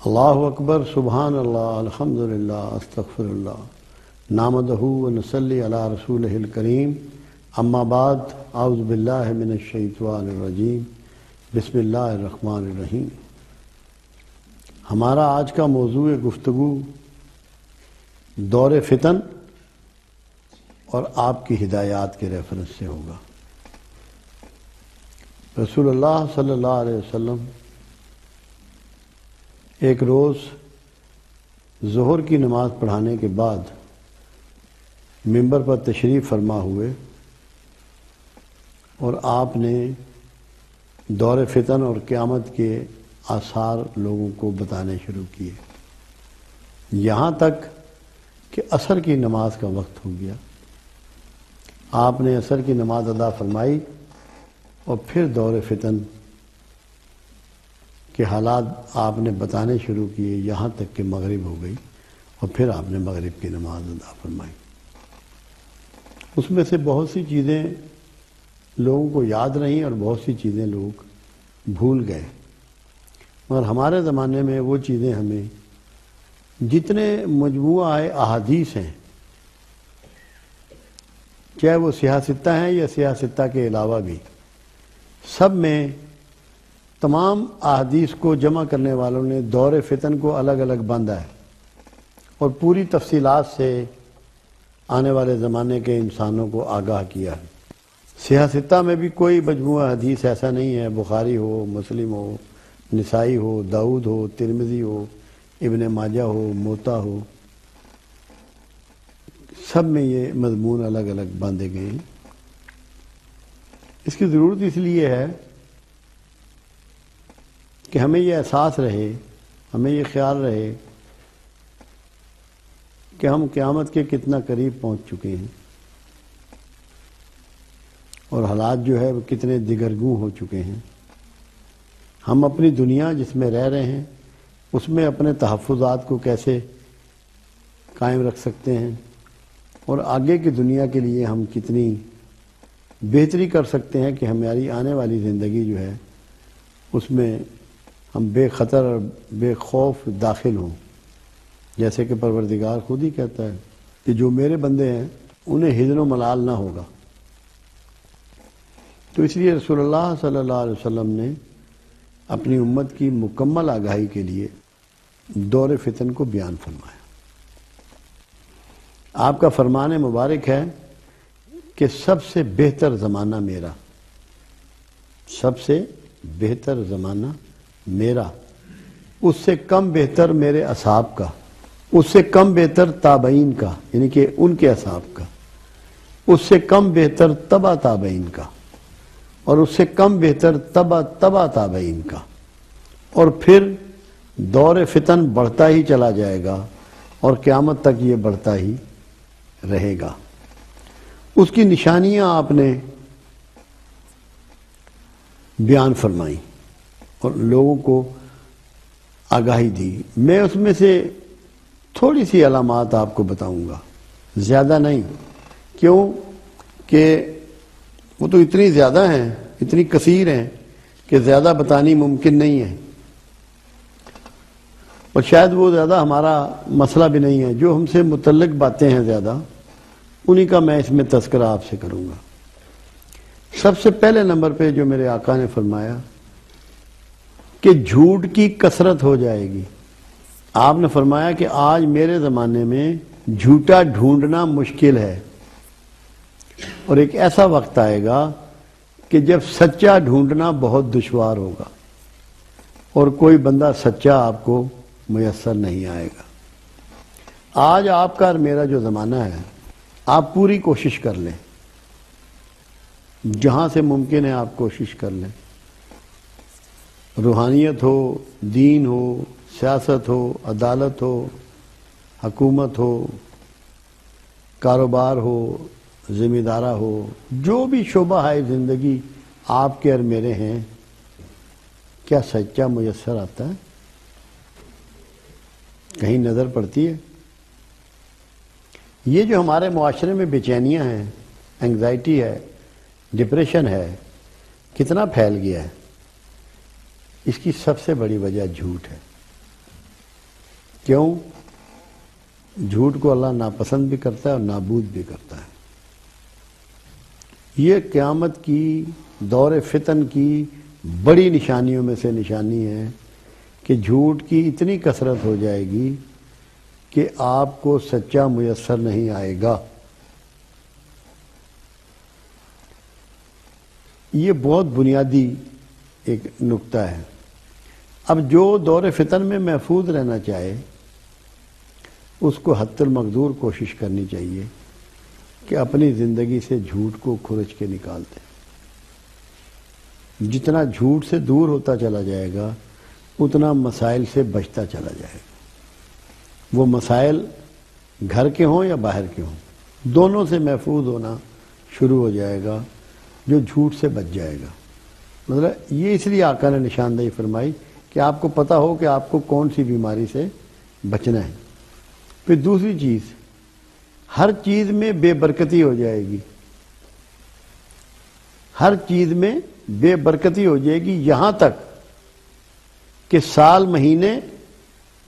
اللہ اکبر سبحان اللہ الحمدللہ استغفر اللہ نحمدہ و نصلی علی رسولہ الکریم اما بعد اعوذ باللہ من الشیطان الرجیم بسم اللہ الرحمن الرحیم۔ ہمارا آج کا موضوع گفتگو دور فتن اور آپ کی ہدایات کے ریفرنس سے ہوگا۔ رسول اللہ صلی اللہ علیہ وسلم ایک روز ظہر کی نماز پڑھانے کے بعد منبر پر تشریف فرما ہوئے اور آپ نے دور فتن اور قیامت کے آثار لوگوں کو بتانے شروع کیے، یہاں تک کہ عصر کی نماز کا وقت ہو گیا۔ آپ نے عصر کی نماز ادا فرمائی اور پھر دور فتن کے حالات آپ نے بتانے شروع کیے، یہاں تک کہ مغرب ہو گئی اور پھر آپ نے مغرب کی نماز ادا فرمائی۔ اس میں سے بہت سی چیزیں لوگوں کو یاد رہیں اور بہت سی چیزیں لوگ بھول گئے، مگر ہمارے زمانے میں وہ چیزیں ہمیں جتنے مجموعہ احادیث ہیں، چاہے وہ سیاستہ ہیں یا سیاستہ کے علاوہ بھی، سب میں تمام احادیث کو جمع کرنے والوں نے دور فتن کو الگ الگ باندھا ہے اور پوری تفصیلات سے آنے والے زمانے کے انسانوں کو آگاہ کیا ہے۔ سیاستہ میں بھی کوئی مجموعہ حدیث ایسا نہیں ہے، بخاری ہو، مسلم ہو، نسائی ہو، داؤد ہو، ترمذی ہو، ابن ماجہ ہو، موطا ہو، سب میں یہ مضمون الگ الگ باندھے گئے ہیں۔ اس کی ضرورت اس لیے ہے کہ ہمیں یہ احساس رہے، ہمیں یہ خیال رہے کہ ہم قیامت کے کتنا قریب پہنچ چکے ہیں اور حالات جو ہے وہ کتنے دگرگوں ہو چکے ہیں۔ ہم اپنی دنیا جس میں رہ رہے ہیں اس میں اپنے تحفظات کو کیسے قائم رکھ سکتے ہیں اور آگے کی دنیا کے لیے ہم کتنی بہتری کر سکتے ہیں کہ ہماری آنے والی زندگی جو ہے اس میں ہم بے خطر اور بے خوف داخل ہوں، جیسے کہ پروردگار خود ہی کہتا ہے کہ جو میرے بندے ہیں انہیں حزن و ملال نہ ہوگا۔ تو اس لیے رسول اللہ صلی اللہ علیہ وسلم نے اپنی امت کی مکمل آگاہی کے لیے دور فتن کو بیان فرمایا۔ آپ کا فرمان مبارک ہے کہ سب سے بہتر زمانہ میرا، سب سے بہتر زمانہ میرا، اس سے کم بہتر میرے اصحاب کا، اس سے کم بہتر تابعین کا، یعنی کہ ان کے اصحاب کا، اس سے کم بہتر تبع تابعین کا، اور اس سے کم بہتر تبع تابعین کا، اور پھر دور فتن بڑھتا ہی چلا جائے گا اور قیامت تک یہ بڑھتا ہی رہے گا۔ اس کی نشانیاں آپ نے بیان فرمائی اور لوگوں کو آگاہی دی۔ میں اس میں سے تھوڑی سی علامات آپ کو بتاؤں گا، زیادہ نہیں، کیوں کہ وہ تو اتنی زیادہ ہیں، اتنی کثیر ہیں کہ زیادہ بتانی ممکن نہیں ہے، اور شاید وہ زیادہ ہمارا مسئلہ بھی نہیں ہے۔ جو ہم سے متعلق باتیں ہیں زیادہ، انہی کا میں اس میں تذکرہ آپ سے کروں گا۔ سب سے پہلے نمبر پہ جو میرے آقا نے فرمایا کہ جھوٹ کی کثرت ہو جائے گی۔ آپ نے فرمایا کہ آج میرے زمانے میں جھوٹا ڈھونڈنا مشکل ہے، اور ایک ایسا وقت آئے گا کہ جب سچا ڈھونڈنا بہت دشوار ہوگا اور کوئی بندہ سچا آپ کو میسر نہیں آئے گا۔ آج آپ کا اور میرا جو زمانہ ہے، آپ پوری کوشش کر لیں، جہاں سے ممکن ہے آپ کوشش کر لیں، روحانیت ہو، دین ہو، سیاست ہو، عدالت ہو، حکومت ہو، کاروبار ہو، ذمہ دارہ ہو، جو بھی شعبہ ہے زندگی آپ کے اور میرے ہیں، کیا سچا میسر آتا ہے؟ کہیں نظر پڑتی ہے؟ یہ جو ہمارے معاشرے میں بے چینیاں ہیں، انگزائٹی ہے، ڈپریشن ہے، کتنا پھیل گیا ہے، اس کی سب سے بڑی وجہ جھوٹ ہے۔ کیوں؟ جھوٹ کو اللہ ناپسند بھی کرتا ہے اور نابود بھی کرتا ہے۔ یہ قیامت کی دور فتن کی بڑی نشانیوں میں سے نشانی ہے کہ جھوٹ کی اتنی کثرت ہو جائے گی کہ آپ کو سچا میسر نہیں آئے گا۔ یہ بہت بنیادی ایک نکتہ ہے۔ اب جو دور فتن میں محفوظ رہنا چاہے اس کو حتی المقدور کوشش کرنی چاہیے کہ اپنی زندگی سے جھوٹ کو کھرچ کے نکال دیں۔ جتنا جھوٹ سے دور ہوتا چلا جائے گا اتنا مسائل سے بچتا چلا جائے گا۔ وہ مسائل گھر کے ہوں یا باہر کے ہوں، دونوں سے محفوظ ہونا شروع ہو جائے گا جو جھوٹ سے بچ جائے گا۔ مطلب یہ اس لیے آقا نے نشاندہی فرمائی کہ آپ کو پتہ ہو کہ آپ کو کون سی بیماری سے بچنا ہے۔ پھر دوسری چیز، ہر چیز میں بے برکتی ہو جائے گی، ہر چیز میں بے برکتی ہو جائے گی، یہاں تک کہ سال مہینے،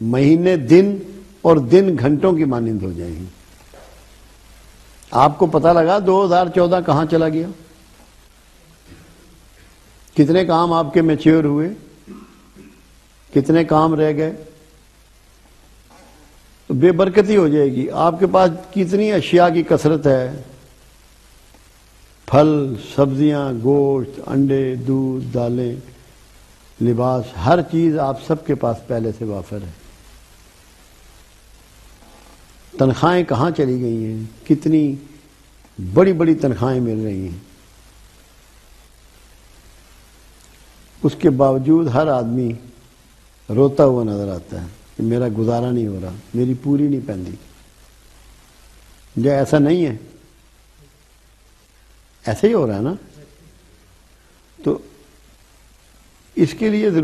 مہینے دن اور دن گھنٹوں کی مانند ہو جائیں گی۔ آپ کو پتہ لگا 2014 کہاں چلا گیا؟ کتنے کام آپ کے میچور ہوئے، کتنے کام رہ گئے؟ تو بے برکتی ہو جائے گی۔ آپ کے پاس کتنی اشیاء کی کثرت ہے، پھل، سبزیاں، گوشت، انڈے، دودھ، دالیں، لباس، ہر چیز آپ سب کے پاس پہلے سے وافر ہے۔ تنخواہیں کہاں چلی گئی ہیں؟ کتنی بڑی بڑی تنخواہیں مل رہی ہیں۔ اس کے باوجود ہر آدمی روتا ہوا نظر آتا ہے کہ میرا گزارا نہیں ہو رہا، میری پوری نہیں پہنتی۔ جو ایسا نہیں ہے، ایسے ہی ہو رہا ہے نا؟ تو اس کے لیے ضرور